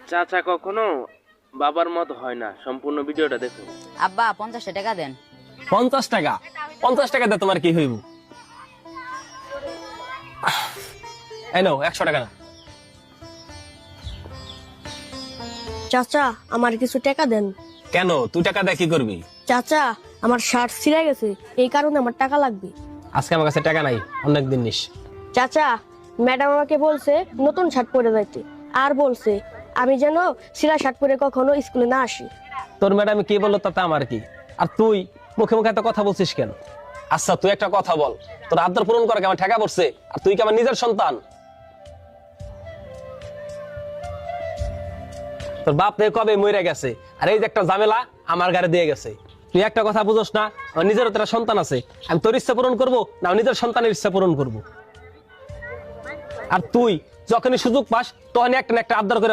চাচা কখনো বাবার মতো হয় না, সম্পূর্ণ ভিডিওটা দেখুন। আব্বা 50 টাকা দেন। 50 টাকা? 50 টাকা দিয়ে তোমার কি হইব? এই নাও 100 টাকা। চাচা আমার কিছু টাকা দেন। কেন, তুই টাকা দিয়ে কি করবি? চাচা আমার শার্ট ছিঁড়ে গেছে, এই কারণে আমার টাকা লাগবে। আজকে আমার কাছে টাকা নাই, অনেক দিন নিস। চাচা ম্যাডাম আমাকে বলছে নতুন শার্ট পরে যাইতে, আর বলছে আমি যেন ছিঁড়া শার্ট পরে কখনো স্কুলে না আসি। তোর ম্যাডাম কি বললো তাতে আমার কি? আর তুই মুখে মুখে এত কথা বলছিস কেন? আচ্ছা তুই একটা কথা বল, তোর আবদার পূরণ করা কি আমার ঠেকা পড়ছে? আর তুই কি আমার নিজের সন্তান? তোর বাপ থেকে কবে মরে গেছে, আর এই যে একটা ঝামেলা আমার গাড়ি দিয়ে গেছে। তুই একটা কথা বুঝোস না, আমার নিজের একটা সন্তান আছে। আমি তোর ইচ্ছা পূরণ করবো না নিজের সন্তানের ইচ্ছা পূরণ করবো? আর তুই যখনই সুযোগ পাস তখনই একটা না একটা আবদার করে